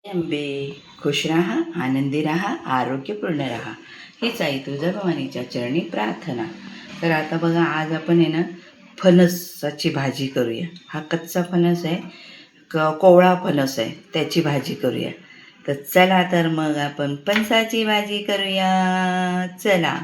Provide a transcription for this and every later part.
अंबे खुश राहा, आनंदी राहा, आरोग्यपूर्ण राहा, हीच आई तुळजाभवानीच्या चरणी प्रार्थना. तर आता बघा, आज आपण आहे ना फणसाची भाजी करूया. हा कच्चा फणस आहे, कोवळा फणस आहे, त्याची भाजी करूया. तर चला, तर मग आपण फणसाची भाजी करूया. चला.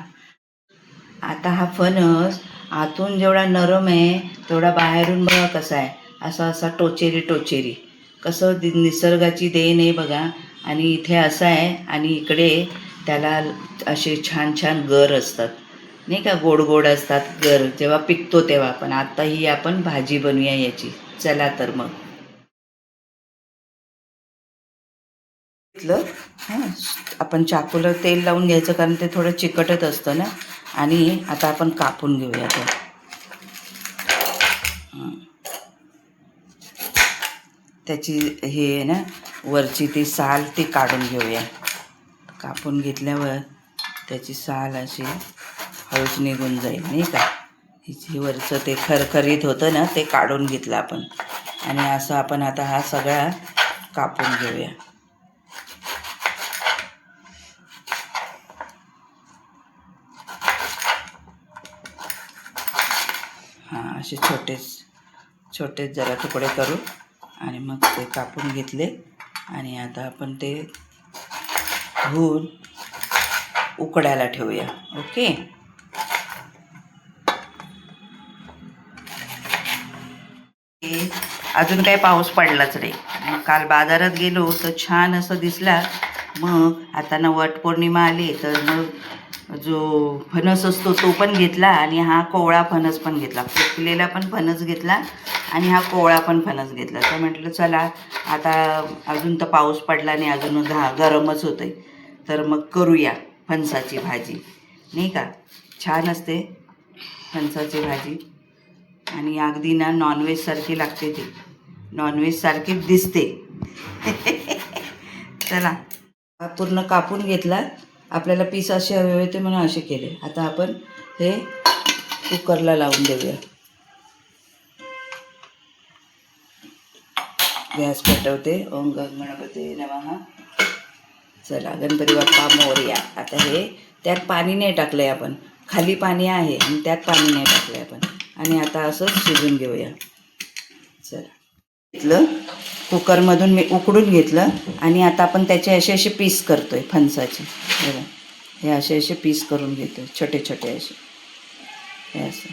आता हा फणस आतून जेवढा नरम आहे तेवढा बाहेरून बघा कसा आहे, असा असा टोचेरी टोचेरी. कसं निसर्गाची देण आहे बघा. आणि इथे असं आहे आणि इकडे त्याला असे छान छान गर असतात, नाही का, गोड गोड असतात गर जेव्हा पिकतो तेव्हा. पण आता ही आपण भाजी बनवूया याची. चला तर मग. घेतलं. हां, आपण चाकूला तेल लावून घ्यायचं, कारण ते थोडं चिकटत असतं ना. आणि आता आपण कापून घेऊया ते. त्याची हे आहे ना, वरची ती साल ती काढून घेऊया. कापून घेतल्यावर त्याची साल अशी हळूच निघून जाईल, नाही का. हिची वरचं ते खरखरीत होतं ना, ते काढून घेतलं आपण. आणि असं आपण आता हा सगळा कापून घेऊया. हां, असे छोटे जरा तुकडे करू आणि मग ते कापून घेतले. आणि आता आपण ते धुवून उकडायला ठेवूया. ओके. अजून काही पाऊस पडलाच नाही. मग काल बाजारात गेलो तर छान असं दिसला. मग आता ना वटपौर्णिमा आली, तर मग जो फणस असतो तो पण घेतला आणि हा कोवळा फणस पण घेतला. पिकलेला पण फणस घेतला आणि हा कोवळा पण फणस घेतला. तर म्हटलं चला, आता अजून तर पाऊस पडला नाही, अजून गरमच होतं आहे, तर मग करूया फणसाची भाजी, नाही का. छान असते फणसाची भाजी आणि अगदी ना नॉनव्हेजसारखी लागते ती. नॉनव्हेजसारखीच दिसते. चला, हा पूर्ण कापून घेतला. आपल्याला पीस असे हवे होते म्हणून असे केले. आता आपण हे कुकरला लावून देऊया. गॅस पेटवते. ओम गणपती नमः. चला, गणपती बाप्पा मोरया. आता हे त्यात पाणी नाही टाकलं आहे आपण, खाली पाणी आहे आणि त्यात पाणी नाही टाकलं आहे आपण. आणि आता असंच शिजून घेऊया. चला, घेतलं कुकरमधून, मी उकडून घेतलं. आणि आता आपण त्याचे असे पीस करतो आहे फणसाचे. बघा, हे असे पीस करून घेतो, छोटे छोटे असे. हे असं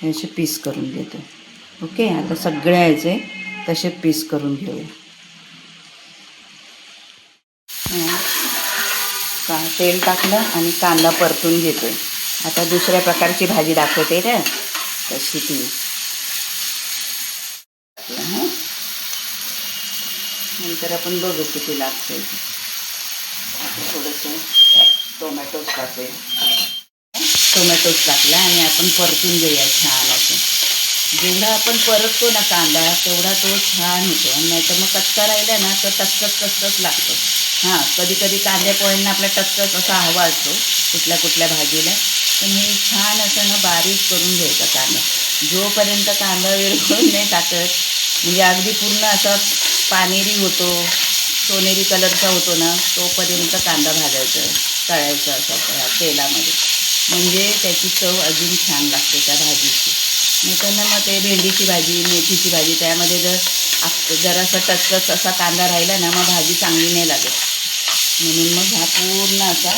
हे असे पीस करून घेतो. ओके. आता सगळे याचे तसे पीस करून घेऊया. तेल टाकलं आणि कांदा परतून घेतो. आता दुसऱ्या प्रकारची भाजी दाखवते ना, तशी ती. नंतर आपण बघू किती लागते. आता थोडंसं टोमॅटोज टाकला आणि आपण परतून घेऊया छान असं. जेवढा आपण परततो ना कांदा, तेवढा तो छान होतो. आणि नाही तर मग कच्चा राहिला ना तर टचकच लागतो. हां, कधी कधी कांद्या पोळ्यांना आपला टचकच असा हवा असतो कुठल्या भाजीला. पण हे छान असं ना बारीक करून घ्यायचा कांदा. जोपर्यंत कांदा विरघळून नाही टाकत, म्हणजे अगदी पूर्ण असा पानेरी होतो, सोनेरी कलरचा होतो ना, तोपर्यंत कांदा भाजायचा, तळायचा असा तेलामध्ये. म्हणजे त्याची चव अजून छान लागते त्या भाजीची. नाही तर ना मग ते भेंडीची भाजी, मेथीची भाजी, त्यामध्ये जरासा टचकच असा कांदा राहिला ना, मग भाजी चांगली नाही लागत. म्हणून मग हा पूर्ण असा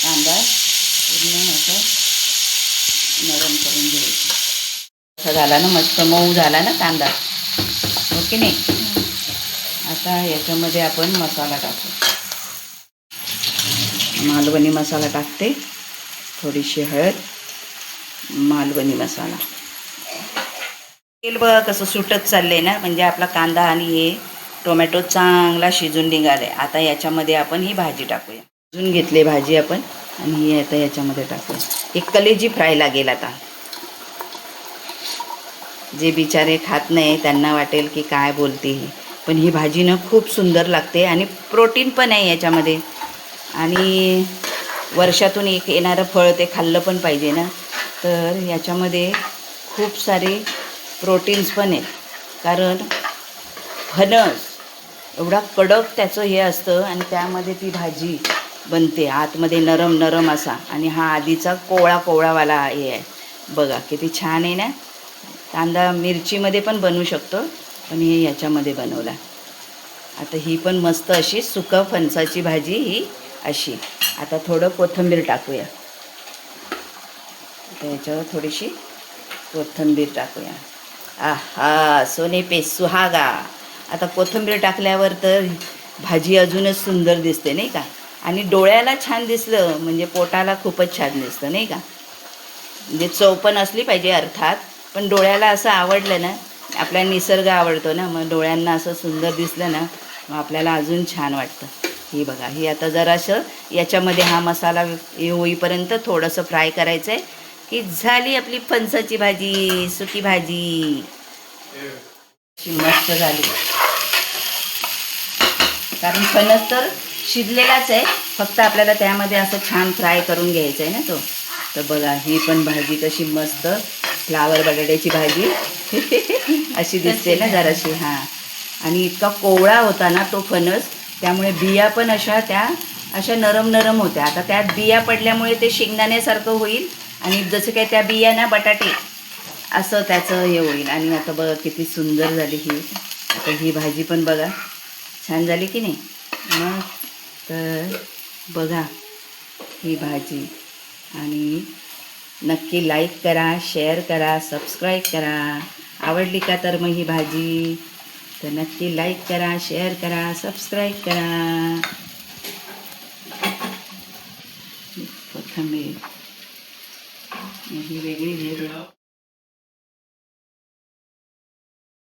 कांदा पूर्ण असं नरम करून घ्यायचा. असा झाला ना, मस्त मऊ झाला ना कांदा, हो की नाही. आता याच्यामध्ये आपण मसाला टाकू. मालवणी मसाला टाकते, थोडीशी हळद, मालवणी मसाला. तेल बघा कसं सुटत चाललंय ना, म्हणजे आपला कांदा आणि हे टोमॅटो चांगला शिजून निघाले. आता याच्यामध्ये आपण ही भाजी टाकूया. शिजून घेतली भाजी आपण आणि ही आता याच्यामध्ये टाकूया. एक कलेजी फ्राय लागेल. आता जे बिचारे खात नाही त्यांना वाटेल की काय बोलते ही, पण ही भाजी ना खूप सुंदर लागते आणि प्रोटीन पण आहे याच्यामध्ये. आणि वर्षातून एक येणारं फळ ते खाल्लं पण पाहिजे ना. तर याच्यामध्ये खूप सारे प्रोटीन्स पण आहेत. कारण फणस एवढा कडक त्याचं हे असतं आणि त्यामध्ये ती भाजी बनते आतमध्ये नरम नरम असा. आणि हा आधीचा कोवळा कोवळावाला हे आहे बघा, किती छान आहे ना. कांदा मिरचीमध्ये पण बनवू शकतो, पण हे याच्यामध्ये बनवला. आता ही पण मस्त अशी सुकं फणसाची भाजी ही अशी. आता थोडं कोथिंबीर टाकूया. आता याच्यावर थोडीशी कोथिंबीर टाकूया. आहा, सोने पे सुहागा. आता कोथिंबीर टाकल्यावर तर भाजी अजूनच सुंदर दिसते नाही का. आणि डोळ्याला छान दिसलं म्हणजे पोटाला खूपच छान दिसतं नाही का. म्हणजे चव पण असली पाहिजे अर्थात, पण डोळ्याला असं आवडलं ना, आपल्याला निसर्ग आवडतो ना, मग डोळ्यांना असं सुंदर दिसलं ना, मग आपल्याला अजून छान वाटतं. ही बघा, ही आता जरासं याच्यामध्ये हा मसाला हे होईपर्यंत थोडंसं फ्राय करायचं आहे की झाली आपली फणसाची भाजी, सुकी भाजी. अशी मस्त झाली. कारण फणस तर शिजलेलाच आहे, फक्त आपल्याला त्यामध्ये असं छान फ्राय करून घ्यायचं आहे ना तो. तर बघा, ही पण भाजी कशी मस्त फ्लावर बटाट्याची भाजी अशी दिसते ना जराशी. हां, आणि इतका कोवळा होता ना तो फणस, त्यामुळे बिया पण अशा नरम नरम होत्या. आता त्यात बिया पडल्यामुळे ते शेंगदाण्यासारखं होईल आणि जसं काय त्या बिया ना बटाटे असं त्याचं हे होईल. आणि आता बघा किती सुंदर झाली ही. आता ही भाजी पण बघा छान झाली की नाही. मग तर बघा ही भाजी. आणि नक्की लाईक करा, शेअर करा, सबस्क्राईब करा. आवडली का तर मग ही भाजी तर नक्की लाईक करा, शेअर करा, सबस्क्राईब करा. कोथिंबीर ही वेगळी